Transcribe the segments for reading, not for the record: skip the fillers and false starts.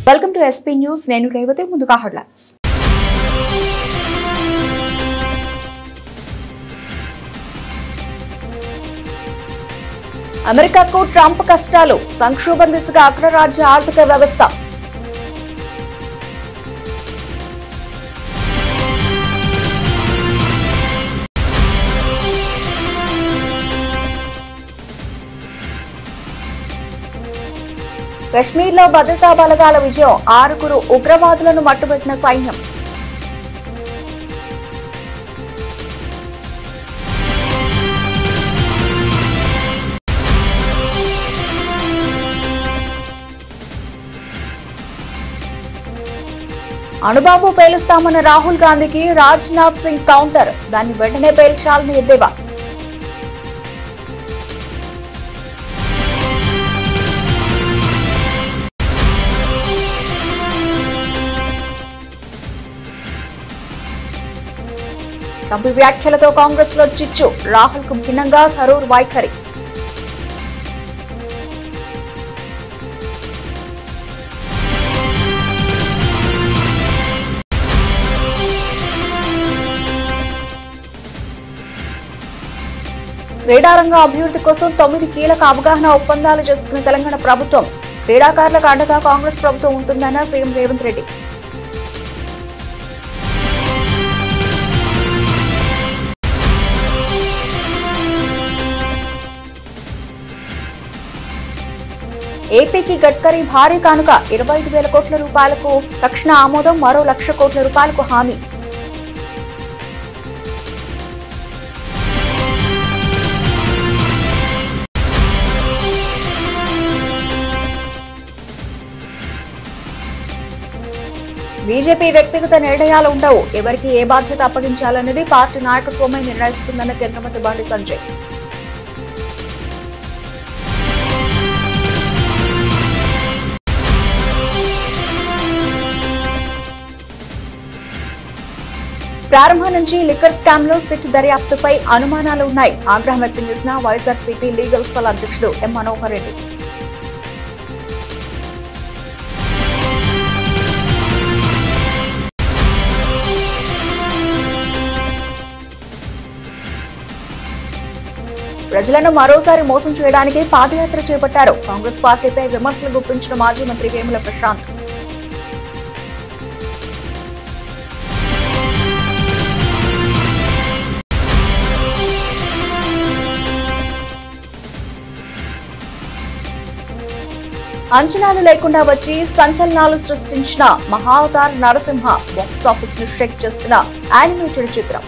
Welcome to SP news. నేను రేవతి. ముందుగా headlines. అమెరికాకు ట్రంప్ కష్టాలు, సంక్షోభం దిశగా అగ్రరాజ్య ఆర్థిక వ్యవస్థ. కశ్మీర్లో భద్రతా బలగాల విజయం, 6 ఉగ్రవాదులను మట్టుబెట్టిన సైన్యం. అణుబాంబు పేలుస్తామన్న రాహుల్ గాంధీకి రాజ్నాథ్ సింగ్ కౌంటర్, దాన్ని వెంటనే పేల్చాలని ఎద్దేవా. ట్రంప్ వ్యాఖ్యలతో కాంగ్రెస్ లో చిచ్చు, రాహుల్ కు భిన్నంగా థరూర్ వైఖరి. క్రీడారంగ అభివృద్ధి కోసం 9 కీలక అవగాహన ఒప్పందాలు చేసుకున్న తెలంగాణ ప్రభుత్వం. క్రీడాకారులకు అండగా కాంగ్రెస్ ప్రభుత్వం ఉంటుందన్న సీఎం రేవంత్ రెడ్డి. ఏపీకి గడ్కరీ భారీ కానుక, 25,000 కోట్ల రూపాయలకు తక్షణ ఆమోదం, మరో 1,00,000 కోట్ల రూపాయలకు హామీ. బీజేపీ వ్యక్తిగత నిర్ణయాలు ఉండవు, ఎవరికి ఏ బాధ్యత అప్పగించాలన్నది పార్టీ నాయకత్వమే నిర్ణయిస్తుందన్న కేంద్ర మంత్రి బండి సంజయ్. ప్రారంభం నుంచి లిక్కర్ స్కామ్ లో సిట్ దర్యాప్తుపై అనుమానాలు ఉన్నాయి, ఆగ్రహం వ్యక్తం చేసిన వైఎస్ఆర్సీపీ లీగల్ సెల్ అధ్యక్షుడు ఎం మనోహర్ రెడ్డి. ప్రజలను మరోసారి మోసం చేయడానికి పాదయాత్ర చేపట్టారు. కాంగ్రెస్ పార్టీపై విమర్శలు గుప్పించిన మాజీ మంత్రి వేముల ప్రశాంత్. అంచనాలు లేకుండా వచ్చి సంచలనాలు సృష్టించిన మహావతార్ నరసింహ బాక్సాఫీస్ ను షేక్ చేస్తున్న యానిమేటెడ్ చిత్రం.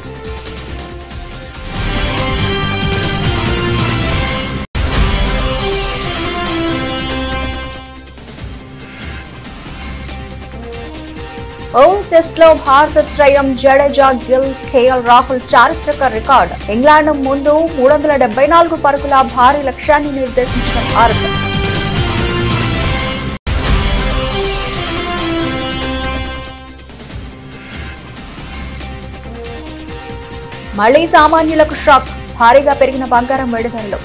ఓల్డ్ టెస్ట్ లో భారత త్రయం జడేజా, గిల్, కేఎల్ రాహుల్ చారిత్రక రికార్డ్. ఇంగ్లాండ్ ముందు 374 పరుగుల భారీ లక్ష్యాన్ని నిర్దేశించిన భారత్. మళ్లీ సామాన్యులకు షాక్, భారీగా పెరిగిన బంగారం వెండి ధరలు.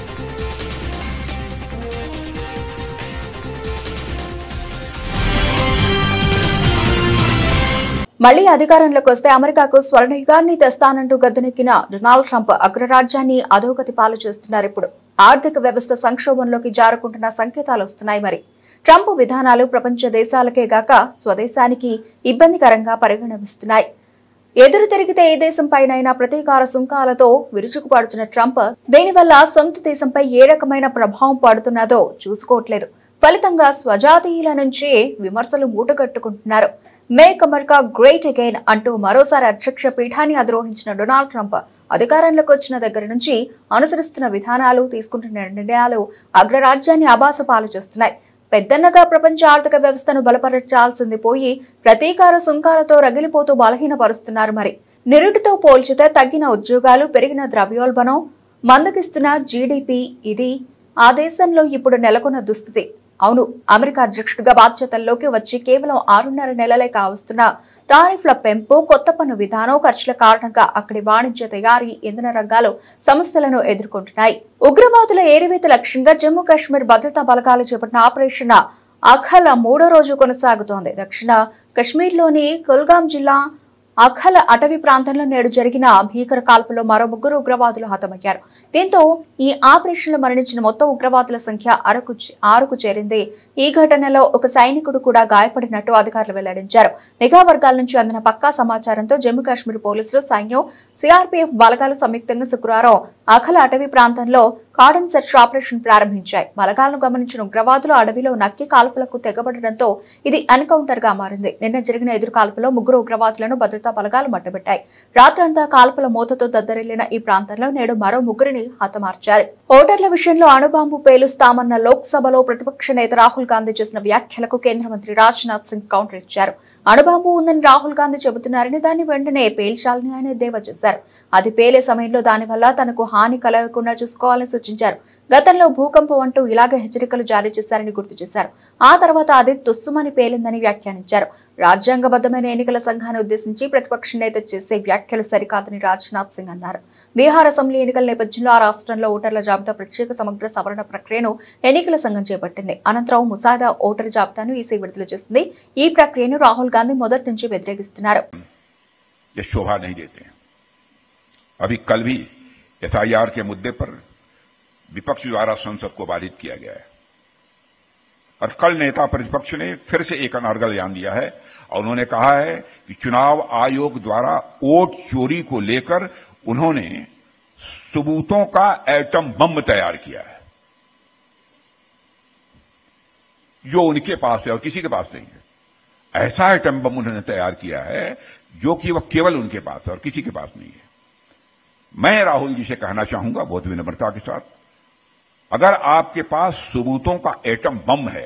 మళ్లీ అధికారంలోకి వస్తే అమెరికాకు స్వర్ణయుగాన్ని తెస్తానంటూ గద్దెనెక్కిన డొనాల్డ్ ట్రంప్ అగ్రరాజ్యాన్ని అధోగతి పాలు చేస్తున్నారు. ఇప్పుడు ఆర్థిక వ్యవస్థ సంక్షోభంలోకి జారుకుంటున్న సంకేతాలు వస్తున్నాయి. మరి ట్రంప్ విధానాలు ప్రపంచ దేశాలకే గాక స్వదేశానికి ఇబ్బందికరంగా పరిగణిస్తున్నాయి. ఎదురు తిరిగితే ఏ దేశంపైనైనా ప్రతీకార సుంకాలతో విరుచుకుపడుతున్న ట్రంప్ దీనివల్ల సొంత దేశంపై ఏ రకమైన ప్రభావం పడుతున్నదో చూసుకోవట్లేదు. ఫలితంగా స్వజాతీయుల నుంచి విమర్శలు మూటగట్టుకుంటున్నారు. మేక్ అమెరికా గ్రేట్ అగైన్ అంటూ మరోసారి అధ్యక్ష పీఠాన్ని అధిరోహించిన డొనాల్డ్ ట్రంప్ అధికారంలోకి వచ్చిన దగ్గర నుంచి అనుసరిస్తున్న విధానాలు, తీసుకుంటున్న నిర్ణయాలు అగ్రరాజ్యాన్ని ఆభాసపాలు చేస్తున్నాయి. పెద్దన్నగా ప్రపంచ ఆర్థిక వ్యవస్థను బలపరచాల్సింది పోయి ప్రతీకార సుంకాలతో రగిలిపోతూ బలహీనపరుస్తున్నారు. మరి నిరుటితో పోల్చితే తగ్గిన ఉద్యోగాలు, పెరిగిన ద్రవ్యోల్బణం, మందగిస్తున్న జీడీపీ ఇది ఆ దేశంలో ఇప్పుడు నెలకొన్న దుస్థితి. అవును, అమెరికా అధ్యక్షుడిగా బాధ్యతల్లోకి వచ్చి కేవలం 6.5 నెలలే కావస్తున్న టారిఫ్ల పెంపు, కొత్త పన్ను విధానం, ఖర్చుల కారణంగా అక్కడి వాణిజ్య, తయారీ, ఇంధన రంగాలు సమస్యలను ఎదుర్కొంటున్నాయి. ఉగ్రవాదుల ఏరివేత లక్ష్యంగా జమ్మూ కాశ్మీర్ భద్రతా బలగాలు చేపట్టిన ఆపరేషన్ అఖల మూడో రోజు కొనసాగుతోంది. దక్షిణ కశ్మీర్లోని కుల్గాం జిల్లా అఖల అటవీ ప్రాంతంలో నేడు జరిగిన భీకర కాల్పులో మరో 3 ఉగ్రవాదులు హతమయ్యారు. దీంతో ఈ ఆపరేషన్లో మరణించిన మొత్తం ఉగ్రవాదుల సంఖ్య 6కు చేరింది. ఈ ఘటనలో ఒక సైనికుడు కూడా గాయపడినట్టు అధికారులు వెల్లడించారు. నిఘా వర్గాల నుంచి అందిన పక్కా సమాచారంతో జమ్మూ కాశ్మీర్ పోలీసులు, సైన్యం, సిఆర్పీఎఫ్ బలగాలు సంయుక్తంగా శుక్రవారం అఖల అటవీ ప్రాంతంలో కార్డన్ సెర్చ్ ఆపరేషన్ ప్రారంభించాయి. బలగాలను గమనించిన ఉగ్రవాదులు అడవిలో నక్కి కాల్పులకు తెగబడడంతో ఇది ఎన్కౌంటర్ గా మారింది. నిన్న జరిగిన ఎదురు కాల్పులో 3 ఉగ్రవాదులను భద్రతా బలగాలు మట్టుబెట్టాయి. రాత్రంతా కాల్పుల మూతతో దద్దరిల్లిన ఈ ప్రాంతంలో నేడు మరో 3ని హతమార్చారు. ఓటర్ల విషయంలో అణుబాంబు పేలుస్తామన్న లోక్సభలో ప్రతిపక్ష నేత రాహుల్ గాంధీ చేసిన వ్యాఖ్యలకు కేంద్ర మంత్రి రాజ్నాథ్ సింగ్ కౌంటర్ ఇచ్చారు. అణుబాంబు ఉందని రాహుల్ గాంధీ చెబుతున్నారని, దాన్ని వెంటనే పేల్చాలని ఆయన ఎద్దేవా చేశారు. అది పేలే సమయంలో దానివల్ల తనకు హాని కలగకుండా చూసుకోవాలని సూచించారు. గతంలో భూకంపం అంటూ ఇలాగే హెచ్చరికలు జారీ చేశారని గుర్తు చేశారు. ఆ తర్వాత అది తుస్సుమని పేలిందని వ్యాఖ్యానించారు. రాజ్యాంగబద్ధమైన ఎన్నికల సంఘాన్ని ఉద్దేశించి ప్రతిపక్ష నేత చేసే వ్యాఖ్యలు సరికాదని రాజ్నాథ్ సింగ్ అన్నారు. బీహార్ అసెంబ్లీ ఎన్నికల నేపథ్యంలో ఆ రాష్ట్రంలో ఓటర్ల జాబితా ప్రత్యేక సమగ్ర సవరణ ప్రక్రియను ఎన్నికల సంఘం చేపట్టింది. అనంతరం ముసాయిదా ఓటరు జాబితాను ఈసీ విడుదల చేసింది. ఈ ప్రక్రియను రాహుల్ గాంధీ మొదటి నుంచి వ్యతిరేకిస్తున్నారు. एफआईआर के मुद्दे पर विपक्ष द्वारा संसद को बाधित किया गया है और कल नेता प्रतिपक्ष ने फिर से एक अनर्गल बयान दिया है और उन्होंने कहा है कि चुनाव आयोग द्वारा वोट चोरी को लेकर उन्होंने सबूतों का एटम बम तैयार किया है जो उनके पास है और किसी के पास नहीं है। ऐसा एटम बम उन्होंने तैयार किया है जो कि वह केवल उनके पास है और किसी के पास नहीं है। मैं राहुल जी से कहना चाहूंगा बहुत विनम्रता के साथ, अगर आपके पास सबूतों का एटम बम है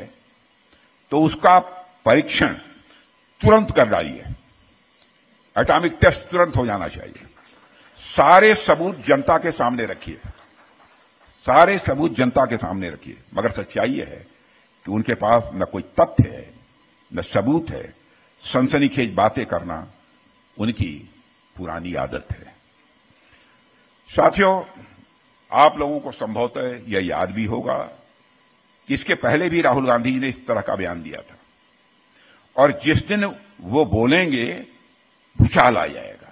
तो उसका परीक्षण तुरंत कर डालिए। एटॉमिक टेस्ट तुरंत हो जाना चाहिए। सारे सबूत जनता के सामने रखिए, सारे सबूत जनता के सामने रखिए। मगर सच्चाई यह है कि उनके पास न कोई तथ्य है न सबूत है। सनसनीखेज बातें करना उनकी पुरानी आदत है। साथियों, आप लोगों को संभवतः यह याद भी होगा कि इसके पहले भी राहुल गांधी जी ने इस तरह का बयान दिया था और जिस दिन वो बोलेंगे भूचाल आ जाएगा।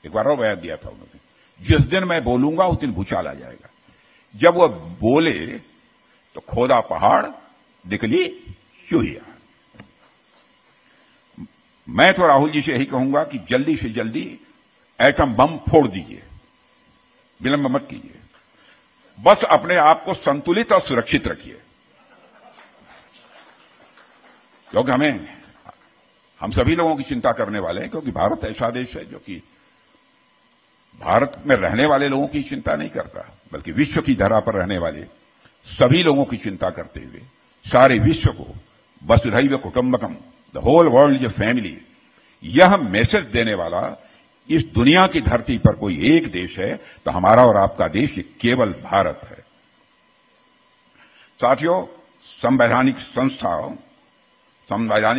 एक बार और बयान दिया था उन्होंने, जिस दिन मैं बोलूंगा उस दिन भूचाल आ जाएगा। जब वो बोले तो खोदा पहाड़ निकली चूहिया। मैं तो राहुल जी से यही कहूंगा कि जल्दी से जल्दी एटम बम फोड़ दीजिए, विलंब मत कीजिए। बस अपने आप को संतुलित और सुरक्षित रखिए, क्योंकि हम सभी लोगों की चिंता करने वाले हैं। क्योंकि भारत ऐसा देश है जो कि भारत में रहने वाले लोगों की चिंता नहीं करता, बल्कि विश्व की धरा पर रहने वाले सभी लोगों की चिंता करते हुए सारे विश्व को वसुधैव कुटुंबकम, the whole world is a family, यह मैसेज देने वाला इस दुनिया की धरती पर कोई एक देश है तो हमारा और आपका देश केवल भारत है। साथियों, संवैधानिक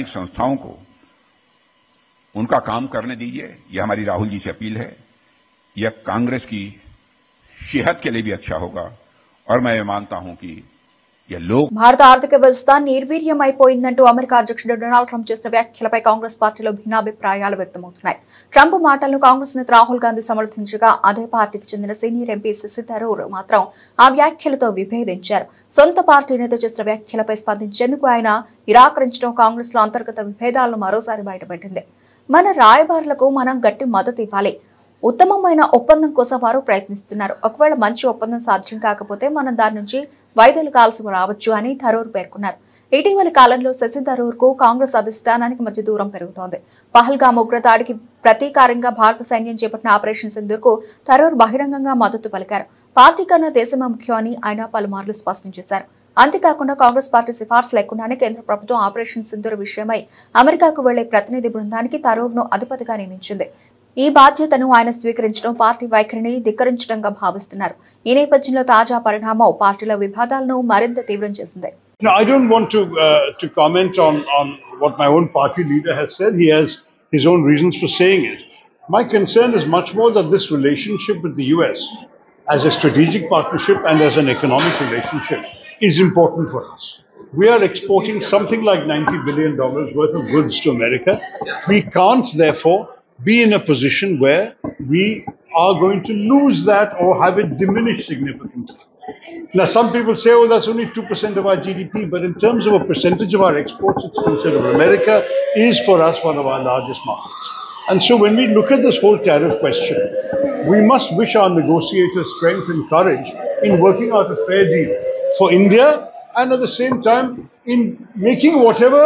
संस्थाओं को उनका काम करने दीजिए, यह हमारी राहुल जी से अपील है। यह कांग्रेस की सेहत के लिए भी अच्छा होगा और मैं मानता हूं कि భారత ఆర్థిక వ్యవస్థ నిర్వీర్యమైపోయిందంటూ అమెరికా అధ్యక్షుడు డొనాల్డ్ ట్రంప్ చేసిన వ్యాఖ్యలపై కాంగ్రెస్ పార్టీలో భిన్నాభిప్రాయాలు వ్యక్తమవుతున్నాయి. ట్రంప్ మాటలను కాంగ్రెస్ నేత రాహుల్ గాంధీ సమర్థించగా అదే పార్టీకి చెందిన సీనియర్ ఎంపీ శశి థరూర్ మాత్రం ఆ వ్యాఖ్యలతో విభేదించారు. సొంత పార్టీ నేత చేసిన వ్యాఖ్యలపై స్పందించేందుకు ఆయన నిరాకరించడం కాంగ్రెస్ లో అంతర్గత విభేదాలను మరోసారి బయటపెట్టింది. మన రాయబారులకు మనం గట్టి మద్దతు ఇవ్వాలి. ఉత్తమమైన ఒప్పందం కోసం వారు ప్రయత్నిస్తున్నారు. ఒకవేళ మంచి ఒప్పందం సాధ్యం కాకపోతే మనం దాని నుంచి వైదొలగాల్సి రావచ్చు అని థరూర్ పేర్కొన్నారు. ఇటీవలి కాలంలో శశి థరూర్ కు కాంగ్రెస్ అధిష్టానానికి మధ్య దూరం పెరుగుతోంది. పహల్గామ్ ఉగ్రదాడికి ప్రతీకారంగా భారత సైన్యం చేపట్టిన ఆపరేషన్ సింధూర్కు థరూర్ బహిరంగంగా మద్దతు పలికారు. పార్టీ కన్నా దేశమే ముఖ్యం అని ఆయన పలుమార్లు స్పష్టం చేశారు. అంతేకాకుండా కాంగ్రెస్ పార్టీ సిఫార్సు లేకుండానే కేంద్ర ప్రభుత్వం ఆపరేషన్ సింధూర్ విషయమై అమెరికాకు వెళ్లే ప్రతినిధి బృందానికి థరూర్ ను అధిపతిగా నియమించింది. ఈ బాధ్యతను ఆయన స్వీకరించడం పార్టీ వైఖరిని ధిక్కరించడంగా భావిస్తున్నారు. ఈ నేపథ్యంలో తాజా పరిణామం పార్టీలో వివాదాలను మరింత తీవ్రం చేసింది. I don't want to comment on what my own party leader has said. He has his own reasons for saying it. My concern is much more that this relationship with the US as a strategic partnership and as an economic relationship is important for us. We are exporting something like $90 billion worth of goods to America. We can't, therefore, be in a position where we are going to lose that or have it diminish significantly. Now, some people say, oh, that's only 2% of our GDP, but in terms of a percentage of our exports, it's considerable. America is, for us, one of our largest markets. And so when we look at this whole tariff question, we must wish our negotiators strength and courage in working out a fair deal for India, and at the same time, in making whatever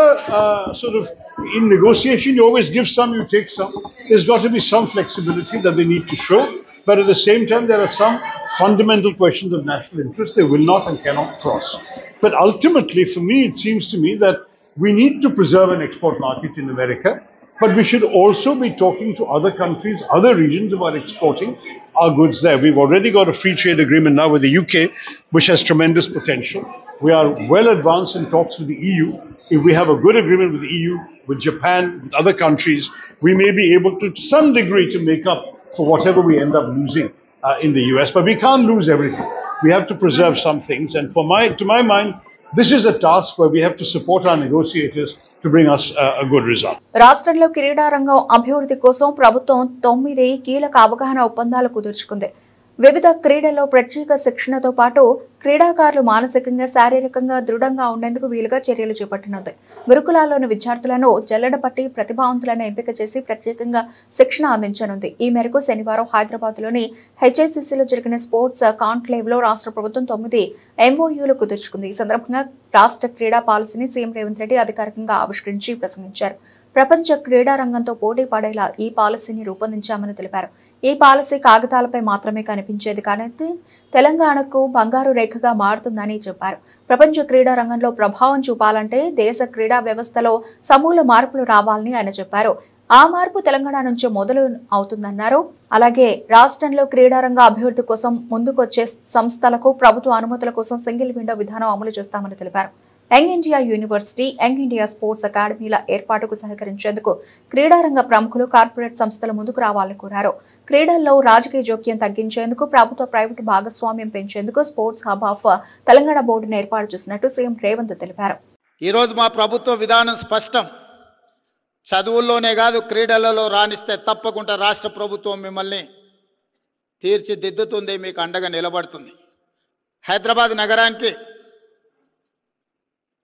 in negotiation, you always give some, you take some. There's got to be some flexibility that they need to show. But at the same time, there are some fundamental questions of national interest they will not and cannot cross. But ultimately, for me, it seems to me that we need to preserve an export market in America, but we should also be talking to other countries, other regions about exporting our goods there. We've already got a free trade agreement now with the UK, which has tremendous potential. We are well advanced in talks with the EU. If we have a good agreement with the EU, with Japan, with other countries, we may be able to some degree to make up for whatever we end up losing in the US. But we can't lose everything. We have to preserve some things. And to my mind, this is a task where we have to support our negotiators to bring us a good result. రాష్ట్రంలో క్రీడా రంగం అభివృద్ధి కోసం ప్రభుత్వం 9 కీలక అవగాహన ఒప్పందాలు కుదుర్చుకుంది. వివిధ క్రీడల్లో ప్రత్యేక శిక్షణతో పాటు క్రీడాకారులు మానసికంగా శారీరకంగా దృఢంగా ఉండేందుకు వీలుగా చర్యలు చేపట్టనుంది. గురుకులాల్లోని విద్యార్థులను జల్లెడపట్టి ప్రతిభావంతులను ఎంపిక చేసి ప్రత్యేకంగా శిక్షణ అందించనుంది. ఈ మేరకు శనివారం హైదరాబాద్లోని హెచ్ఐసిసిలో జరిగిన స్పోర్ట్స్ కాన్క్లేవ్లో రాష్ట్ర ప్రభుత్వం 9 ఎంఓయూలు కుదుర్చుకుంది. ఈ సందర్భంగా రాష్ట్ర క్రీడా పాలసీని సీఎం రేవంత్ రెడ్డి అధికారికంగా ఆవిష్కరించి ప్రసంగించారు. ప్రపంచ క్రీడా రంగంతో పోటీ పడేలా ఈ పాలసీని రూపొందించామని తెలిపారు. ఈ పాలసీ కాగితాలపై మాత్రమే కనిపించేది కానీ తెలంగాణకు బంగారు రేఖగా మారుతుందని చెప్పారు. ప్రపంచ క్రీడా రంగంలో ప్రభావం చూపాలంటే దేశ క్రీడా వ్యవస్థలో సమూల మార్పులు రావాలని ఆయన చెప్పారు. ఆ మార్పు తెలంగాణ నుంచి మొదలు అవుతుందన్నారు. అలాగే రాష్ట్రంలో క్రీడారంగ అభివృద్ధి కోసం ముందుకొచ్చే సంస్థలకు ప్రభుత్వ అనుమతుల కోసం సింగిల్ విండో విధానం అమలు చేస్తామని తెలిపారు. Young India university, young India sports అకాడమీల ఏర్పాటుకు సహకరించేందుకు క్రీడారంగ ప్రముఖులు, కార్పొరేట్ సంస్థలు ముందుకు రావాలని కోరారు. క్రీడల్లో రాజకీయ జోక్యం తగ్గించేందుకు ప్రభుత్వ ప్రైవేటు భాగస్వామ్యం పెంచేందుకు స్పోర్ట్స్ హబ్ ఆఫ్ తెలంగాణ బోర్డును ఏర్పాటు చేసినట్టు సీఎం రేవంత్ తెలిపారు. ఈ రోజు మా ప్రభుత్వ విధానం స్పష్టం. చదువుల్లోనే కాదు క్రీడలలో రాణిస్తే తప్పకుండా రాష్ట్ర ప్రభుత్వం మిమ్మల్ని తీర్చిదిద్దుతుంది, మీకు అండగా నిలబడుతుంది. హైదరాబాద్ నగరానికి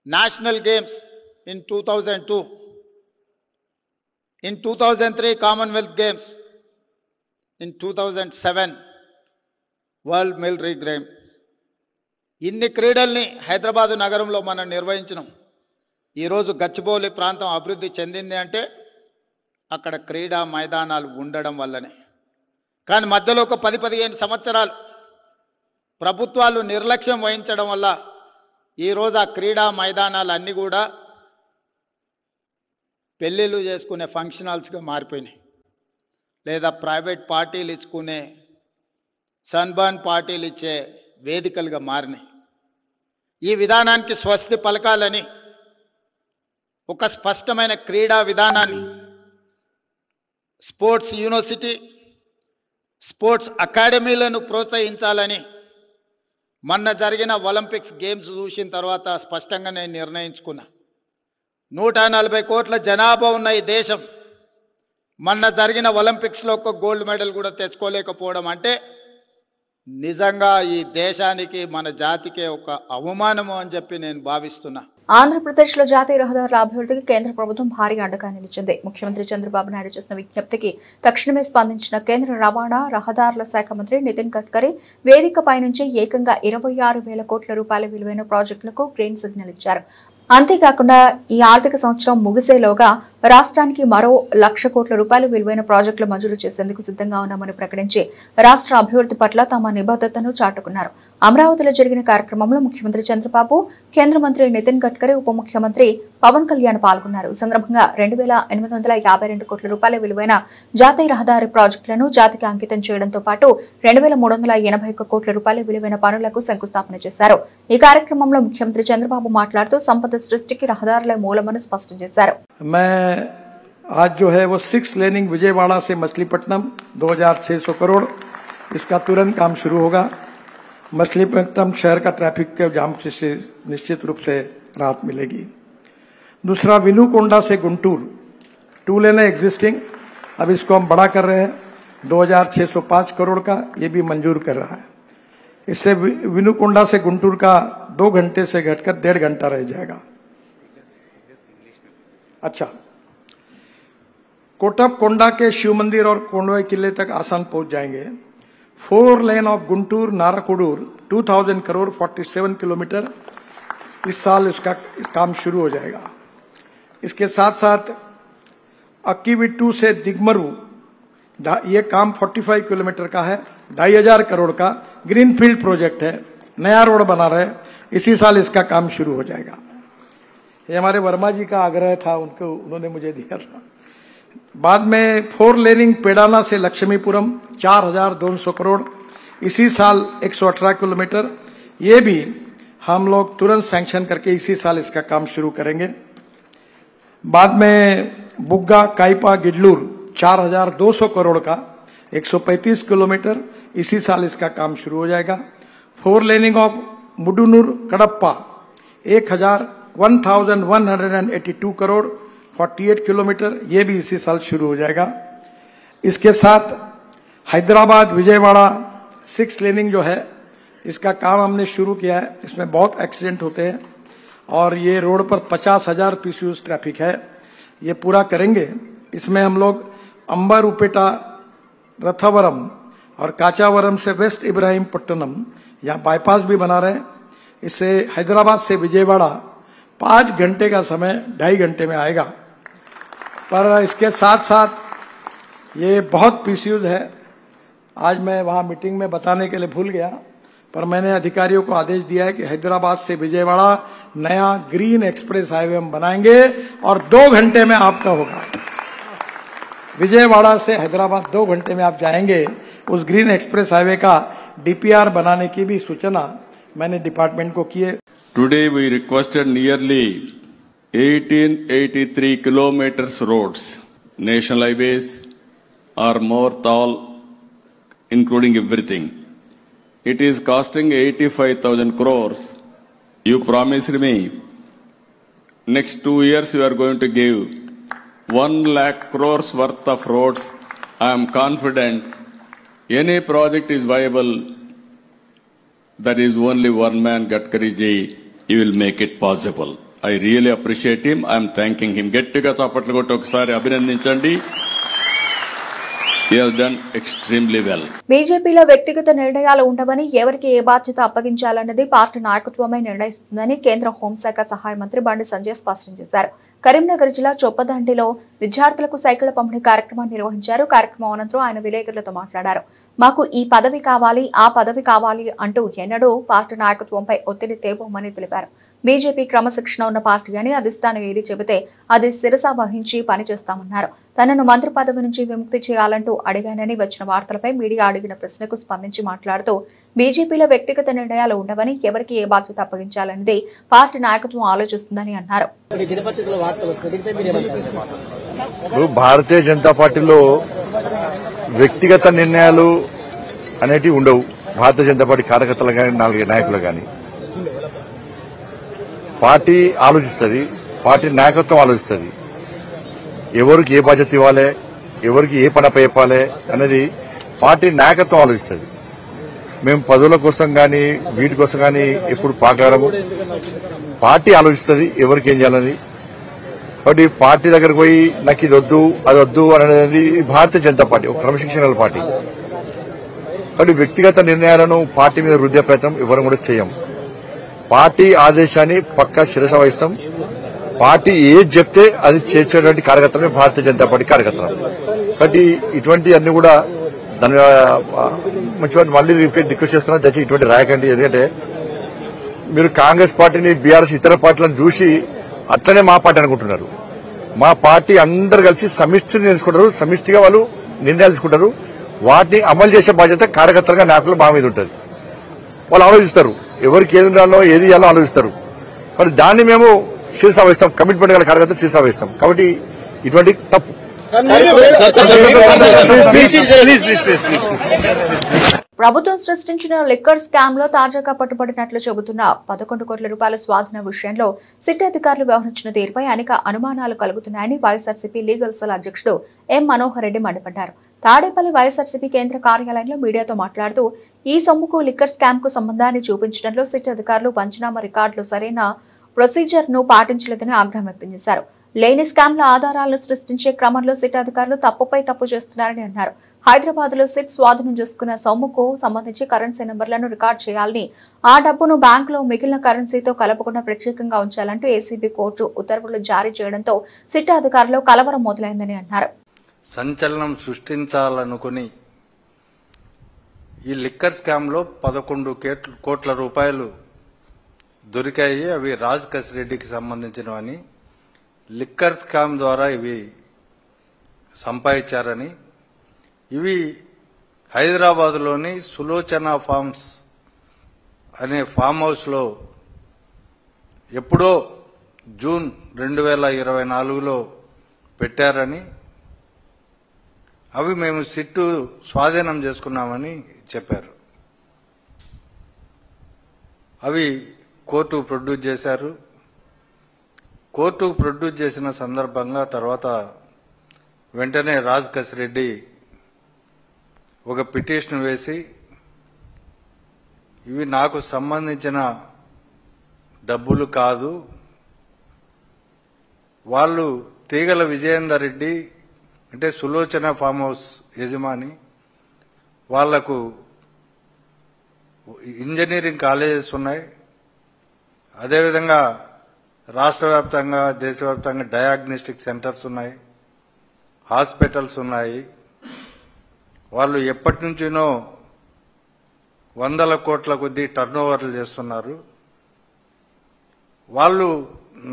national games in 2002, in 2003 Commonwealth games, in 2007 world military games. ఇన్ని క్రీడల్ని హైదరాబాదు నగరంలో మనం నిర్వహించినాం. ఈరోజు గచ్చిబౌలి ప్రాంతం అభివృద్ధి చెందింది అంటే అక్కడ క్రీడా మైదానాలు ఉండడం వల్లనే. కానీ మధ్యలో ఒక 10-15 సంవత్సరాలు ప్రభుత్వాలు నిర్లక్ష్యం వహించడం వల్ల ఈరోజు ఆ క్రీడా మైదానాలు అన్నీ కూడా పెళ్ళిళ్ళు చేసుకునే ఫంక్షన్ హాల్స్గా మారిపోయినాయి, లేదా ప్రైవేట్ పార్టీలు ఇచ్చుకునే సన్బర్న్ పార్టీలు ఇచ్చే వేదికలుగా మారినాయి. ఈ విధానానికి స్వస్తి పలకాలని ఒక స్పష్టమైన క్రీడా విధానాన్ని, స్పోర్ట్స్ యూనివర్సిటీ, స్పోర్ట్స్ అకాడమీలను ప్రోత్సహించాలని మొన్న జరిగిన ఒలింపిక్స్ గేమ్స్ చూసిన తర్వాత స్పష్టంగా నేను నిర్ణయించుకున్నా. 140 కోట్ల జనాభా ఉన్న ఈ దేశం మొన్న జరిగిన ఒలింపిక్స్లో ఒక గోల్డ్ మెడల్ కూడా తెచ్చుకోలేకపోవడం అంటే నిజంగా ఈ దేశానికి, మన జాతికే ఒక అవమానము అని చెప్పి నేను భావిస్తున్నా. ఆంధ్రప్రదేశ్లో జాతీయ రహదారుల అభివృద్ధికి కేంద్ర ప్రభుత్వం భారీగా అండగా నిలిచింది. ముఖ్యమంత్రి చంద్రబాబు నాయుడు చేసిన విజ్ఞప్తికి తక్షణమే స్పందించిన కేంద్ర రవాణా రహదారుల శాఖ మంత్రి నితిన్ గడ్కరీ వేదికపై నుంచి ఏకంగా 26,000 కోట్ల రూపాయల విలువైన ప్రాజెక్టులకు గ్రీన్ సిగ్నల్ ఇచ్చారు. అంతేకాకుండా ఈ ఆర్థిక సంవత్సరం ముగిసేలోగా రాష్ట్రానికి మరో 1,00,000 కోట్ల రూపాయల విలువైన ప్రాజెక్టులు మంజూరు చేసేందుకు సిద్ధంగా ఉన్నామని ప్రకటించి రాష్ట్ర అభివృద్ధి పట్ల తమ నిబద్ధతను చాటుకున్నారు. అమరావతిలో జరిగిన కార్యక్రమంలో ముఖ్యమంత్రి చంద్రబాబు, కేంద్ర మంత్రి నితిన్ గడ్కరీ, ఉప ముఖ్యమంత్రి పవన్ కళ్యాణ్ పాల్గొన్నారు. ఈ సందర్భంగా 2,852 కోట్ల రూపాయల విలువైన జాతీయ రహదారి ప్రాజెక్టులను జాతికి అంకితం చేయడంతో పాటు 2,381 కోట్ల రూపాయల విలువైన పనులకు శంకుస్థాపన చేశారు. ఈ కార్యక్రమంలో ముఖ్యమంత్రి చంద్రబాబు మాట్లాడుతూ సంపద సృష్టికి రహదారులే మూలమని స్పష్టం చేశారు. आज जो है वो 6 लेनिंग विजयवाड़ा से मछलीपट्टनम 2,600 करोड़, इसका तुरंत काम शुरू होगा. मछलीपट्टनम शहर का ट्रैफिक के जाम से निश्चित रूप से राहत मिलेगी। दूसरा, विनुकोंडा से गुंटूर 2 लेन है एग्जिस्टिंग, अब इसको हम बड़ा कर रहे हैं 2605 करोड़ का, ये भी मंजूर कर रहा है। इससे विनुकोंडा से गुंटूर का 2 घंटे से घटकर 1.5 घंटा रह जाएगा। अच्छा, कोटपकोंडा के शिव मंदिर और कोंडवा किले तक आसान पहुंच जाएंगे। 4 lane of Guntur नाराकुडूर 2000 crore 47 kilometre, इस साल इसका काम शुरू हो जाएगा। इसके साथ साथ अक्कीविट्टू से दिगमरू, ये काम 45 किलोमीटर का है, 2500 करोड़ का ग्रीनफील्ड प्रोजेक्ट है, नया रोड बना रहे, इसी साल इसका काम शुरू हो जाएगा। ये हमारे वर्मा जी का आग्रह था, उन्होंने मुझे दिया था। बाद में 4 लेनिंग पेडाना से लक्ष्मीपुरम 4200 करोड़, इसी साल 118 किलोमीटर, ये भी हम लोग तुरंत सैंक्शन करके इसी साल इसका काम शुरू करेंगे। बाद में बुग्गा काइपा गिडलूर 4200 करोड़ का 135 किलोमीटर, इसी साल इसका काम शुरू हो जाएगा। 4 laning of Mudunur Kadapa 1182 crore 48 kilometre, ये भी इसी साल शुरू हो जाएगा। इसके साथ हैदराबाद विजयवाड़ा 6 लेनिंग जो है, इसका काम हमने शुरू किया है। इसमें बहुत एक्सीडेंट होते हैं और ये रोड पर 50,000 पीसीयूज ट्रैफिक है, ये पूरा करेंगे। इसमें हम लोग अंबारुपेटा रथावरम और काचावरम से वेस्ट इब्राहिमपट्टनम यहाँ बाईपास भी बना रहे हैं। इससे हैदराबाद से विजयवाड़ा 5 घंटे का समय 2.5 घंटे में आएगा। पर इसके साथ साथ ये बहुत पीसीयूज है, आज मैं वहां मीटिंग में बताने के लिए भूल गया, पर मैंने अधिकारियों को आदेश दिया है कि हैदराबाद से विजयवाड़ा नया ग्रीन एक्सप्रेस हाईवे हम बनाएंगे और 2 घंटे में आपका होगा। विजयवाड़ा से हैदराबाद 2 घंटे में आप जाएंगे। उस ग्रीन एक्सप्रेस हाईवे का डीपीआर बनाने की भी सूचना मैंने डिपार्टमेंट को की है। Today we requested nearly 1883 kilometers roads. National highways are more tall, including everything. It is costing 85,000 crores. You promised me next 2 years you are going to give 1 lakh crores worth of roads. I am confident any project is viable. There is only one man, Gadkari ji. He will make it possible. I really appreciate him. I am thanking him. Gettiga chapatlu kotti okasari abhinandinchandi. He has done extremely well. బీజేపీలో వ్యక్తిగత నిర్ణయాలు ఉండవని, ఎవరికి ఏ బాధ్యత అప్పగించాలన్నది party నాయకత్వమే నిర్ణయిస్తుందని కేంద్ర హోంశాఖ సహాయ మంత్రి బండి సంజయ్ స్పష్టం చేశారు. కరీంనగర్ జిల్లా చొప్పదండిలో విద్యార్థులకు సైకిళ్ల పంపిణీ కార్యక్రమాన్ని నిర్వహించారు. కార్యక్రమం అనంతరం ఆయన విలేకరులతో మాట్లాడారు. మాకు ఈ పదవి కావాలి, ఆ పదవి కావాలి అంటూ ఎన్నడూ పార్టీ నాయకత్వంపై ఒత్తిడి తేబోమని తెలిపారు. బీజేపీ క్రమశిక్షణ ఉన్న పార్టీ అని అధిష్టానం ఏది చెబితే అది శిరస వహించి పనిచేస్తామన్నారు. తనను మంత్రి పదవి నుంచి విముక్తి చేయాలంటూ అడిగానని వచ్చిన వార్తలపై మీడియా అడిగిన ప్రశ్నకు స్పందించి మాట్లాడుతూ బీజేపీలో వ్యక్తిగత నిర్ణయాలు ఉండవని, ఎవరికి ఏ బాధ్యత అప్పగించాలన్నది పార్టీ నాయకత్వం ఆలోచిస్తుందని అన్నారు. భారతీయ జనతా పార్టీలో వ్యక్తిగత నిర్ణయాలు అనేటివి ఉండవు. భారతీయ జనతా పార్టీ కార్యకర్తలు కానీ, 4 నాయకులు కానీ పార్టీ ఆలోచిస్తుంది, పార్టీ నాయకత్వం ఆలోచిస్తుంది. ఎవరికి ఏ బాధ్యత ఇవ్వాలి, ఎవరికి ఏ పని చెప్పాలి అనేది పార్టీ నాయకత్వం ఆలోచిస్తుంది. మేము పదవుల కోసం కానీ వీటి కోసం కానీ ఎప్పుడు పాకరాము. పార్టీ ఆలోచిస్తుంది ఎవరికి ఏం చేయాలని. కాబట్టి పార్టీ దగ్గరకు పోయి నాకు ఇది వద్దు అది వద్దు అనేది భారతీయ జనతా పార్టీ ఒక క్రమశిక్షణ పార్టీ. కాబట్టి వ్యక్తిగత నిర్ణయాలను పార్టీ మీద రుద్దే ప్రయత్నం ఎవరు కూడా చేయం. పార్టీ ఆదేశాన్ని పక్కా శిరస వహిస్తాం. పార్టీ ఏది చెప్తే అది చేసేటువంటి కార్యకర్తలే భారతీయ జనతా పార్టీ కార్యకర్తలు. కాబట్టి ఇటువంటి అన్ని కూడా దాని మంచిగా మళ్ళీ రిక్వెస్ట్ చేస్తున్నా, దయచేసి ఇటువంటి రాయకండి. ఎందుకంటే మీరు కాంగ్రెస్ పార్టీని, బీఆర్ఎస్ ఇతర పార్టీలను చూసి అట్లనే మా పార్టీ అనుకుంటున్నారు. మా పార్టీ అందరు కలిసి సమిష్టిని తీసుకుంటారు, సమిష్టిగా వాళ్ళు నిర్ణయాలు తీసుకుంటారు. వాటిని అమలు చేసే బాధ్యత కార్యకర్తలుగా నాయకులు మా మీద ఉంటుంది. వాళ్ళు ఆలోచిస్తారు, ఎవరికి ఏది ఉండాలో ఏది ఇవ్వాలో ఆలోచిస్తారు. మరి దాన్ని మేము శిరస వహిస్తాం, కమిట్మెంట్ గల కార్యకర్తలు శిరస వహిస్తాం. కాబట్టి ఇటువంటి తప్పు ప్రభుత్వం సృష్టించిన లిక్కర్ స్కామ్ లో తాజాగా పట్టుబడినట్లు చెబుతున్న 11 కోట్ల రూపాయల స్వాధీన విషయంలో సిట్ అధికారులు వ్యవహరించిన తీరుపై అనేక అనుమానాలు కలుగుతున్నాయని వైఎస్ఆర్సీపీ లీగల్ సెల్ అధ్యక్షుడు ఎం మనోహర్ రెడ్డి మండిపడ్డారు. తాడేపల్లి వైఎస్ఆర్సీపీ కేంద్ర కార్యాలయంలో మీడియాతో మాట్లాడుతూ ఈ సొమ్ముకు లిక్కర్ స్కామ్ కు సంబంధాన్ని చూపించడంలో సిట్ అధికారులు పంచనామా రికార్డులు సరైన ప్రొసీజర్ ను పాటించలేదని ఆగ్రహం వ్యక్తం చేశారు. లేని స్కామ్ల ఆధారాలను సృష్టించే క్రమంలో సిట్ అధికారులు తప్పుపై తప్పు చేస్తున్నారని అన్నారు. హైదరాబాద్ లో సిట్ స్వాధీనం చేసుకున్న సొమ్ముకు సంబంధించి కరెన్సీ నెంబర్లను రికార్డు చేయాలని, ఆ డబ్బును బ్యాంకులో మిగిలిన కరెన్సీతో కలపకుండా ప్రత్యేకంగా ఉంచాలంటూ ఏసీబీ కోర్టు ఉత్తర్వులు జారీ చేయడంతో సిట్ అధికారులు కలవరం మొదలైందని అన్నారు. సంచలనం సృష్టించాలనుకుని ఈ లిక్కర్ స్కామ్ లో 11 కోట్ల రూపాయలు దొరికాయి. అవి రాజ్ కసిరెడ్డికి సంబంధించినవని, లిక్కర్ స్కామ్ ద్వారా ఇవి సంపాదించారని, ఇవి హైదరాబాద్లోని సులోచన ఫార్మ్స్ అనే ఫామ్ హౌస్లో ఎప్పుడో జూన్ 2024లో పెట్టారని, అవి మేము సిట్టు స్వాధీనం చేసుకున్నామని చెప్పారు. అవి కోర్టు ప్రొడ్యూస్ చేశారు. కోర్టు ప్రొడ్యూస్ చేసిన సందర్భంగా తర్వాత వెంటనే రాజ్ కసిరెడ్డి ఒక పిటిషన్ వేసి, ఇవి నాకు సంబంధించిన డబ్బులు కాదు, వాళ్ళు తీగల విజయేందర్ రెడ్డి అంటే సులోచన ఫామ్ హౌస్ యజమాని, వాళ్లకు ఇంజనీరింగ్ కాలేజెస్ ఉన్నాయి, అదేవిధంగా రాష్ట్ర వ్యాప్తంగా దేశవ్యాప్తంగా డయాగ్నోస్టిక్ సెంటర్స్ ఉన్నాయి, హాస్పిటల్స్ ఉన్నాయి. వాళ్ళు ఎప్పటి నుంచినో 100 కోట్ల కొద్దీ టర్నోవర్లు చేస్తున్నారు. వాళ్ళు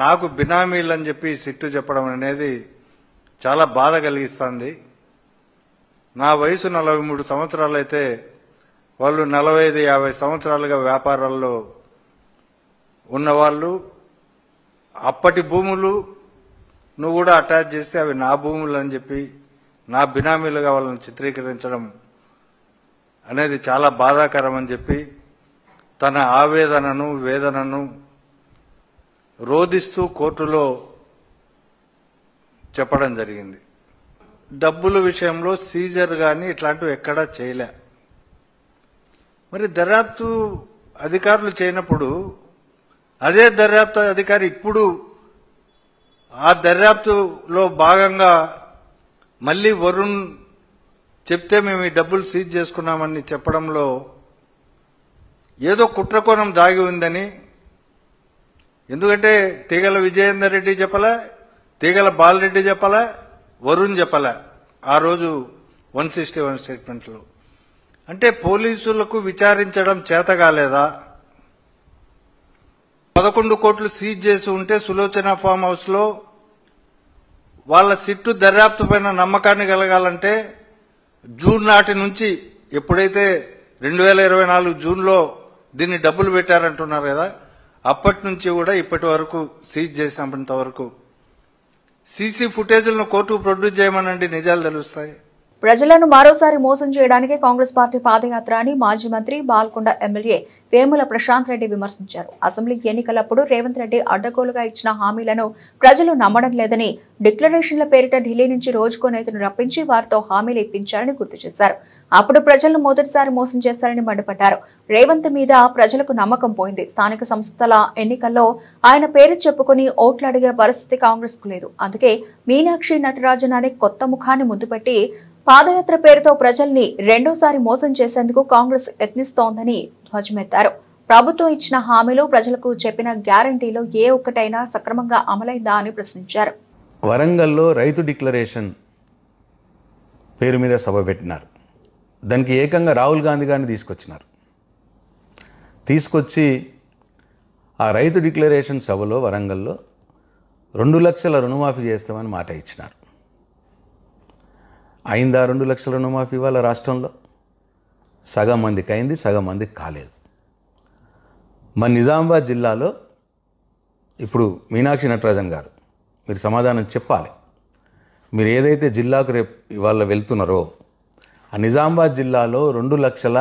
నాకు బినామీలు అని చెప్పి సిట్టు చెప్పడం అనేది చాలా బాధ కలిగిస్తుంది. నా వయసు 43 సంవత్సరాలు అయితే వాళ్ళు 45-50 సంవత్సరాలుగా వ్యాపారాల్లో ఉన్నవాళ్ళు. అప్పటి భూములు నువ్వు కూడా అటాచ్ చేస్తే అవి నా భూములు అని చెప్పి నా బినామీలుగా వాళ్ళని చిత్రీకరించడం అనేది చాలా బాధాకరం అని చెప్పి తన ఆవేదనను వేదనను రోధిస్తూ కోర్టులో చెప్పడం జరిగింది. డబ్బుల విషయంలో సీజర్ కానీ ఇట్లాంటివి ఎక్కడా చేయలే. మరి దర్యాప్తు అధికారులు చేయనప్పుడు అదే దర్యాప్తు అధికారి ఇప్పుడు ఆ దర్యాప్తులో భాగంగా మళ్లీ వరుణ్ చెప్తే మేము ఈ డబ్బులు సీజ్ చేసుకున్నామని చెప్పడంలో ఏదో కుట్రకోణం దాగి ఉందని, ఎందుకంటే తీగల విజయేందర్ రెడ్డి చెప్పలే, తీగల బాలరెడ్డి చెప్పలే, వరుణ్ చెప్పలే ఆ రోజు 161 స్టేట్మెంట్లో. అంటే పోలీసులకు విచారించడం చేత కాలేదా? 11 కోట్లు సీజ్ చేసి ఉంటే సులోచన ఫామ్ హౌస్ లో వాళ్ళ సిట్టు దర్యాప్తు పైన నమ్మకాన్ని కలగాలంటే జూన్ నాటి నుంచి, ఎప్పుడైతే 2024 జూన్లో దీన్ని డబ్బులు పెట్టారంటున్నారు కదా, అప్పటి నుంచి కూడా ఇప్పటి వరకు సీజ్ చేసినంత వరకు సీసీ ఫుటేజ్లను కోర్టుకు ప్రొడ్యూస్ చేయమనండి, నిజాలు తెలుస్తాయి. ప్రజలను మరోసారి మోసం చేయడానికి కాంగ్రెస్ పార్టీ పాదయాత్ర అని మాజీ మంత్రి బాల్కొండ ఎమ్మెల్యే వేముల ప్రశాంత్ రెడ్డి విమర్శించారు. అసెంబ్లీ ఎన్నికలప్పుడు రేవంత్ రెడ్డి అడ్డగోలుగా ఇచ్చిన హామీలను ప్రజలు నమ్మడం లేదని, డిక్లరేషన్ల పేరిట ఢిల్లీ నుంచి రోజుకో నేతను రప్పించి వారితో హామీలు ఇప్పించారని గుర్తు చేశారు. అప్పుడు ప్రజలను మొదటిసారి మోసం చేశారని మండిపడ్డారు. రేవంత్ మీద ప్రజలకు నమ్మకం పోయింది. స్థానిక సంస్థల ఎన్నికల్లో ఆయన పేరు చెప్పుకుని ఓట్లు అడిగే పరిస్థితి కాంగ్రెస్ కు లేదు. అందుకే మీనాక్షి నటరాజన్ అనే కొత్త ముఖాన్ని ముందు పెట్టి పాదయాత్ర పేరుతో ప్రజల్ని రెండోసారి మోసం చేసేందుకు కాంగ్రెస్ యత్నిస్తోందని ధ్వజమెత్తారు. ప్రభుత్వం ఇచ్చిన హామీలు, ప్రజలకు చెప్పిన గ్యారంటీలో ఏ ఒక్కటైనా సక్రమంగా అమలైందా అని ప్రశ్నించారు. వరంగల్లో రైతు డిక్లరేషన్ పేరు మీద సభ పెట్టినారు. దానికి ఏకంగా రాహుల్ గాంధీ గారిని తీసుకొచ్చి ఆ రైతు డిక్లరేషన్ సభలో వరంగల్లో 2 లక్షల రుణమాఫీ చేస్తామని మాట ఇచ్చినారు. అయిందా 2 లక్షల రుణమాఫీ వాళ్ళ రాష్ట్రంలో? సగం మందికి అయింది, సగం మందికి కాలేదు. మన నిజామాబాద్ జిల్లాలో ఇప్పుడు మీనాక్షి నటరాజన్ గారు మీరు సమాధానం చెప్పాలి. మీరు ఏదైతే జిల్లాకు రేపు ఇవాళ వెళ్తున్నారో ఆ నిజామాబాద్ జిల్లాలో 2 లక్షల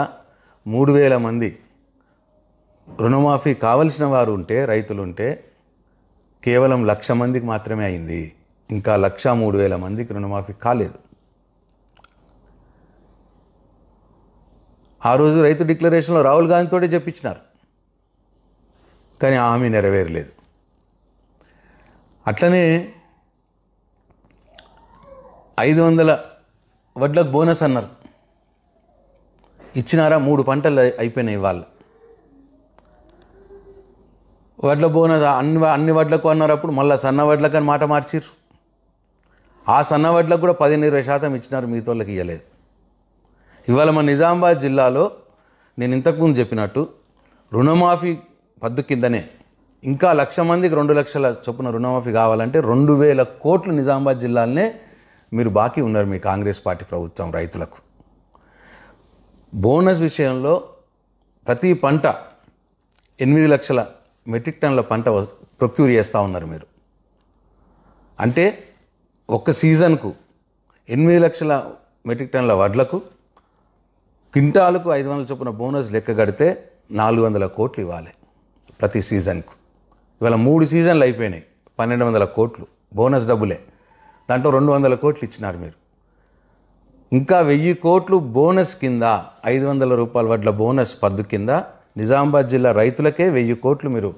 3,000 మంది రుణమాఫీ కావలసిన వారు ఉంటే, రైతులుంటే కేవలం 1,00,000 మందికి మాత్రమే అయింది. ఇంకా 1,03,000 మందికి రుణమాఫీ కాలేదు. ఆ రోజు రైతు డిక్లరేషన్లో రాహుల్ గాంధీతోటే చెప్పించినారు, కానీ ఆ హామీ నెరవేరలేదు. అట్లనే 500 వడ్లకు బోనస్ అన్నారు, ఇచ్చినారా? 3 పంటలు అయిపోయినాయి వాళ్ళు. వడ్ల బోనస్ అన్ని వడ్లకు అన్నారు, అప్పుడు మళ్ళీ సన్న వడ్లకు అని మాట మార్చిర్రు. ఆ సన్న వడ్లకు కూడా 15-20% ఇచ్చినారు, మిగతా వాళ్ళకి ఇవ్వలేదు. ఇవాళ మన నిజామాబాద్ జిల్లాలో నేను ఇంతకుముందు చెప్పినట్టు రుణమాఫీ పద్దు కిందనే ఇంకా 1,00,000 మందికి 2 లక్షల చొప్పున రుణమాఫీ కావాలంటే 2,000 కోట్లు నిజామాబాద్ జిల్లాలోనే మీరు బాకీ ఉన్నారు మీ కాంగ్రెస్ పార్టీ ప్రభుత్వం రైతులకు. బోనస్ విషయంలో ప్రతి పంట 8 లక్షల మెట్రిక్ టన్నుల పంట ప్రొక్యూర్ చేస్తూ ఉన్నారు మీరు. అంటే ఒక్క సీజన్కు 8 లక్షల మెట్రిక్ టన్నుల వడ్లకు క్వింటాలకు 500 చొప్పున బోనస్ లెక్క కడితే 400 కోట్లు ఇవ్వాలి ప్రతి సీజన్కు. ఇవాళ 3 సీజన్లు అయిపోయినాయి, 1,200 కోట్లు బోనస్ డబ్బులే. దాంట్లో 200 కోట్లు ఇచ్చినారు మీరు. ఇంకా 1000 కోట్లు బోనస్ కింద, 500 రూపాయల వడ్ల బోనస్ పద్దు కింద నిజామాబాద్ జిల్లా రైతులకే 1000 కోట్లు మీరు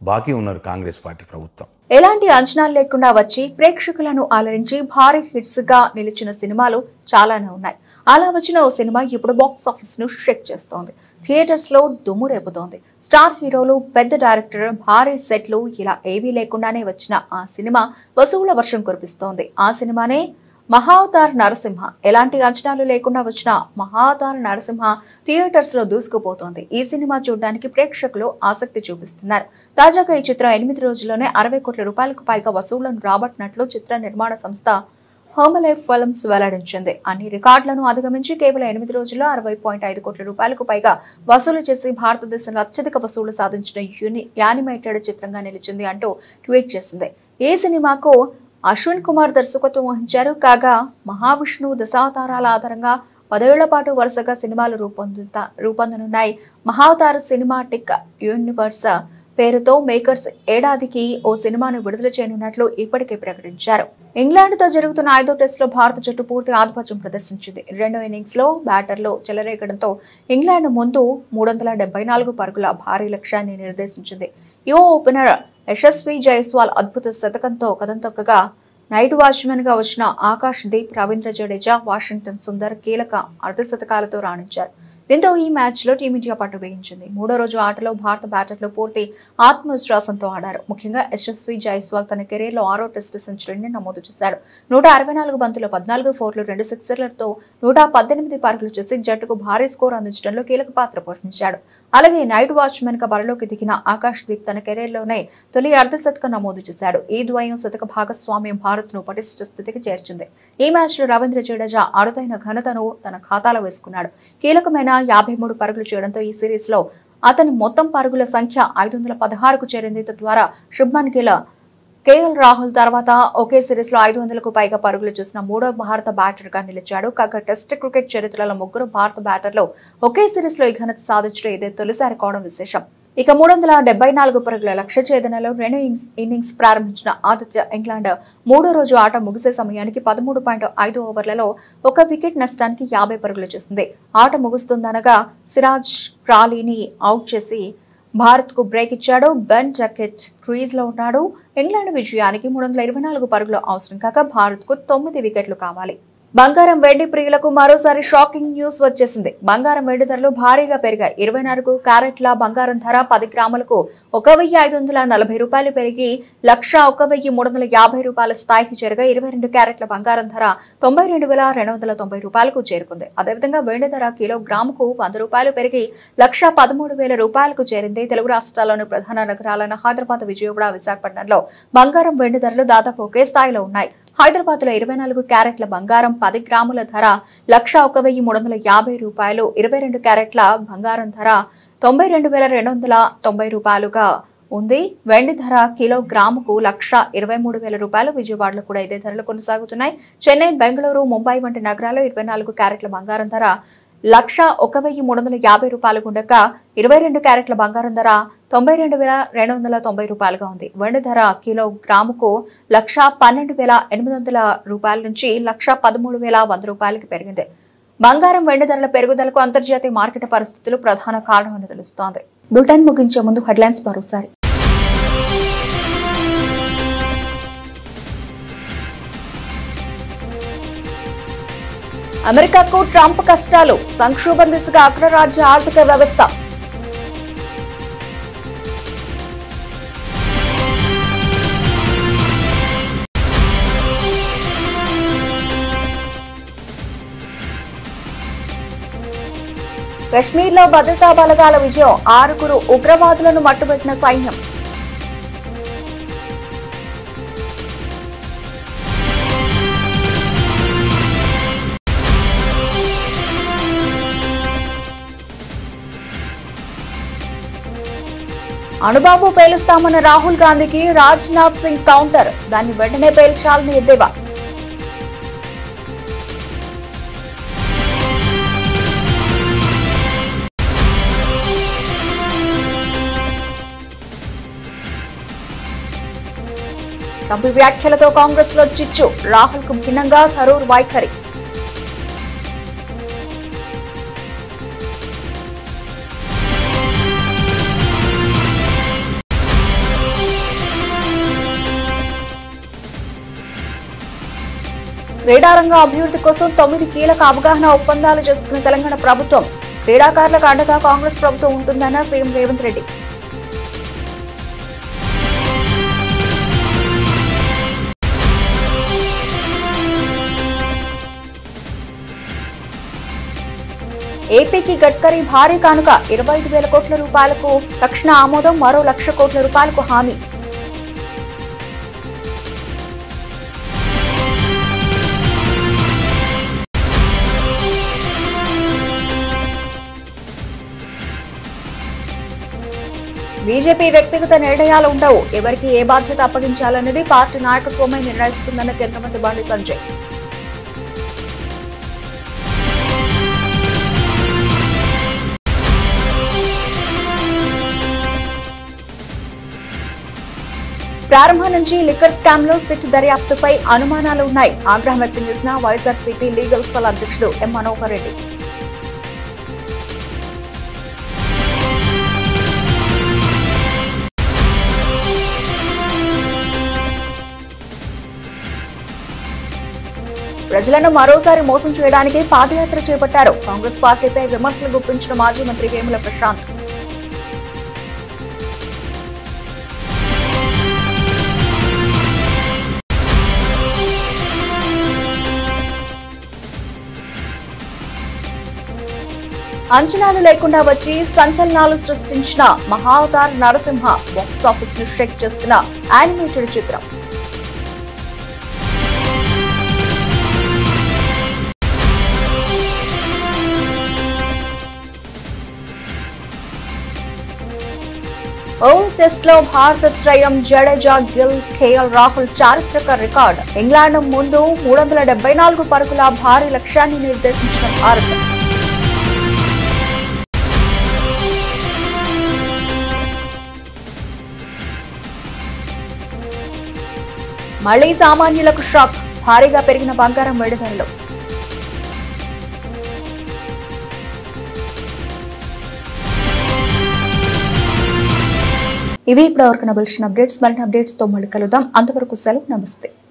బాకీ ఉన్నారు కాంగ్రెస్ పార్టీ ప్రభుత్వం. ఎలాంటి అంచనాలు లేకుండా వచ్చి ప్రేక్షకులను అలరించి భారీ హిట్స్ గా నిలిచిన సినిమాలు చాలానే ఉన్నాయి. అలా వచ్చిన ఓ సినిమా ఇప్పుడు బాక్స్ ఆఫీస్ ను షేక్ చేస్తోంది, థియేటర్స్ లో దుమ్ము రేపుతోంది. స్టార్ హీరోలు, పెద్ద డైరెక్టర్, భారీ సెట్లు ఇలా ఏవీ లేకుండానే వచ్చిన ఆ సినిమా వసూళ్ల వర్షం కురిపిస్తోంది. ఆ సినిమానే మహావతార్ నరసింహ. ఎలాంటి అంచనాలు లేకుండా వచ్చిన మహావతార్ నరసింహ థియేటర్స్ లో దూసుకుపోతోంది. ఈ సినిమా చూడడానికి ప్రేక్షకులు ఆసక్తి చూపిస్తున్నారు. తాజాగా ఈ చిత్రం 8 రోజుల్లోనే 60 కోట్ల రూపాయలకు పైగా వసూళ్లను రాబట్టినట్లు చిత్ర నిర్మాణ సంస్థ హోమలైఫ్ ఫిల్మ్స్ వెల్లడించింది. అన్ని రికార్డులను అధిగమించి కేవలం 8 రోజుల్లో 60.5 కోట్ల రూపాయలకు పైగా వసూలు చేసి భారతదేశంలో అత్యధిక వసూలు సాధించిన యానిమేటెడ్ చిత్రంగా నిలిచింది అంటూ ట్వీట్ చేసింది. ఈ సినిమాకు అశ్విన్ కుమార్ దర్శకత్వం వహించారు. కాగా మహావిష్ణువు దశావతారాల ఆధారంగా 10 ఏళ్ల పాటు వరుసగా సినిమాలు రూపొందనున్నాయి. మహావతార్ సినిమాటిక్ యూనివర్స్ పేరుతో మేకర్స్ ఏడాదికి ఓ సినిమాను విడుదల చేయనున్నట్లు ఇప్పటికే ప్రకటించారు. ఇంగ్లాండ్తో జరుగుతున్న 5వ టెస్టులో భారత జట్టు పూర్తి ఆధిపత్యం ప్రదర్శించింది. 2వ ఇన్నింగ్స్ లో బ్యాటర్లు చెలరేగడంతో ఇంగ్లాండ్ ముందు 374 పరుగుల భారీ లక్ష్యాన్ని నిర్దేశించింది. యువ ఓపెనర్ యశస్వి జైస్వాల్ అద్భుత శతకంతో కదం తొక్కగా నైట్ వాచ్మెన్ గా వచ్చిన ఆకాష్ దీప్, రవీంద్ర జడేజా, వాషింగ్టన్ సుందర్ కీలక అర్ధశతకాలతో రాణించారు. దీంతో ఈ మ్యాచ్ లో టీమిండియా పట్టు వేయించింది. 3వ రోజు ఆటలో భారత బ్యాటర్లు పూర్తి ఆత్మవిశ్వాసంతో ఆడారు. ముఖ్యంగా యశస్వి జైస్వాల్ తన కెరీర్ లో 6వ టెస్ట్ సెంచరీని నమోదు చేశాడు. 164 బంతుల్లో 14 ఫోర్లు, 2 సిక్సర్లతో 118 పరుగులు చేసి జట్టుకు భారీ స్కోర్ అందించడంలో కీలక పాత్ర పోషించాడు. అలాగే నైట్ వాచ్మెన్ గా బరిలోకి దిగిన ఆకాష్ దీప్ తన కెరీర్ లోనే తొలి అర్ధశతకం నమోదు చేశాడు. ఈ ద్వయం శతక భాగస్వామ్యం భారత్ ను పటిష్ట స్థితికి చేర్చింది. ఈ మ్యాచ్ లో రవీంద్ర జడేజా అరుదైన ఘనతను తన ఖాతాలో వేసుకున్నాడు. కీలకమైన 53 పరుగులు చేయడంతో ఈ సిరీస్ లో అతని మొత్తం పరుగుల సంఖ్య 516కు చేరింది. తద్వారా శుభ్మన్ గిల్, కేఎల్ రాహుల్ తర్వాత ఒకే సిరీస్ లో 500కు పైగా పరుగులు చేసిన 3వ భారత బ్యాటర్ గా నిలిచాడు. కాగా టెస్ట్ క్రికెట్ చరిత్రలో 3 భారత బ్యాటర్లు ఒకే సిరీస్ లో ఈ ఘనత సాధించడం ఇదే తొలిసారి కావడం విశేషం. ఇక 374 పరుగుల లక్ష్య ఛేదనలో 2 ఇన్నింగ్స్ ప్రారంభించిన ఆతిథ్య ఇంగ్లాండ్ 3వ రోజు ఆట ముగిసే సమయానికి 13.5 ఓవర్లలో 1 వికెట్ నష్టానికి 50 పరుగులు చేసింది. ఆట ముగుస్తుందనగా సిరాజ్ క్రాలీని అవుట్ చేసి భారత్ కు బ్రేక్ ఇచ్చాడు. బెన్ జకెట్ క్రీజ్ లో ఉన్నాడు. ఇంగ్లాండ్ విజయానికి 324 పరుగులు అవసరం కాగా భారత్ కు 9 వికెట్లు కావాలి. బంగారం, వెండి ప్రియులకు మరోసారి షాకింగ్ న్యూస్ వచ్చేసింది. బంగారం, వెండి ధరలు భారీగా పెరిగాయి. 24 క్యారెట్ల బంగారం ధర 10 గ్రాములకు 1,540 రూపాయలు పెరిగి 1,01,350 రూపాయల స్థాయికి చేరగా 22 క్యారెట్ల బంగారం ధర 92,290 రూపాయలకు చేరుకుంది. అదేవిధంగా వెండి ధర కిలోగ్రాముకు 100 రూపాయలు పెరిగి 1,13,000 రూపాయలకు చేరింది. తెలుగు రాష్ట్రాల్లోని ప్రధాన నగరాలైన హైదరాబాద్, విజయవాడ, విశాఖపట్నంలో బంగారం, వెండి ధరలు దాదాపు ఒకే స్థాయిలో ఉన్నాయి. హైదరాబాద్ లో 24 క్యారెట్ల బంగారం 10 గ్రాముల ధర 1,01,350 రూపాయలు, 22 క్యారెట్ల బంగారం ధర 92,290 రూపాయలుగా ఉంది. వెండి ధర కిలోగ్రాముకు 1,23,000 రూపాయలు. విజయవాడలో కూడా ఇదే ధరలు కొనసాగుతున్నాయి. చెన్నై, బెంగళూరు, ముంబై వంటి నగరాల్లో 24 క్యారెట్ల బంగారం ధర 1,01,350 రూపాయలు ఉండగా 22 క్యారెట్ల బంగారం ధర 92,290 రూపాయలుగా ఉంది. వెండి ధర కిలోగ్రాముకు 1,12,800 రూపాయల నుంచి 1,13,100 రూపాయలకి పెరిగింది. బంగారం వెండి ధరల పెరుగుదలకు అంతర్జాతీయ మార్కెట్ పరిస్థితులు ప్రధాన కారణమని తెలుస్తోంది. బులెటిన్ ముగించే ముందు హెడ్లైన్స్ మరోసారి. అమెరికాకు ట్రంప్ కష్టాలు, సంక్షోభం దిశగా అగ్రరాజ్య ఆర్థిక వ్యవస్థ. కశ్మీర్లో భద్రతా బలగాల విజయం, 6 ఉగ్రవాదులను మట్టుబెట్టిన సైన్యం. అణుబాంబు పేలుస్తామన్న రాహుల్ గాంధీకి రాజ్నాథ్ సింగ్ కౌంటర్, దాన్ని వెంటనే పేల్చాలని ఎద్దేవా. ట్రంప్ వ్యాఖ్యలతో కాంగ్రెస్ లో చిచ్చు, రాహుల్ కు భిన్నంగా థరూర్ వైఖరి. క్రీడారంగ అభివృద్ధి కోసం 9 కీలక అవగాహన ఒప్పందాలు చేసుకున్న తెలంగాణ ప్రభుత్వం. క్రీడాకారులకు అండగా కాంగ్రెస్ ప్రభుత్వం ఉంటుందన్న సీఎం రేవంత్ రెడ్డి. ఏపీకి గడ్కరీ భారీ కానుక, 25,000 కోట్ల రూపాయలకు తక్షణ ఆమోదం, మరో 1,00,000 కోట్ల రూపాయలకు హామీ. బీజేపీ వ్యక్తిగత నిర్ణయాలు ఉండవు, ఎవరికి ఏ బాధ్యత అప్పగించాలనేది పార్టీ నాయకత్వమే నిర్ణయిస్తుందన్న కేంద్ర మంత్రి బండి సంజయ్. ప్రారంభం నుంచి లిక్కర్ స్కామ్ లో సిట్ దర్యాప్తుపై అనుమానాలు ఉన్నాయి, ఆగ్రహం వ్యక్తం చేసిన వైఎస్ఆర్సీపీ లీగల్ సెల్ అధ్యక్షుడు ఎం మనోహర్ రెడ్డి. ప్రజలను మరోసారి మోసం చేయడానికి పాదయాత్ర చేపట్టారు. కాంగ్రెస్ పార్టీపై విమర్శలు గుప్పించిన మాజీ మంత్రి వేముల ప్రశాంత్. అంచనాలు లేకుండా వచ్చి సంచలనాలు సృష్టించిన మహావతార్ నరసింహ బాక్సాఫీస్ ను షేక్ చేస్తున్న యానిమేటెడ్ చిత్రం. ఓవల్ టెస్ట్ లో భారత త్రయం జడేజా, గిల్, కేఎల్ రాహుల్ చారిత్రక రికార్డ్. ఇంగ్లాండ్ ముందు 374 పరుగుల భారీ లక్ష్యాన్ని నిర్దేశించిన భారత్. మళ్లీ సామాన్యులకు షాక్, భారీగా పెరిగిన బంగారం వెండి ధరలు. ఇవి ఇప్పటివరకు బులెటిన్ అప్డేట్స్. మరిన్ని అప్డేట్స్ తో మళ్ళీ కలుద్దాం. అంతవరకు సెలవు, నమస్తే.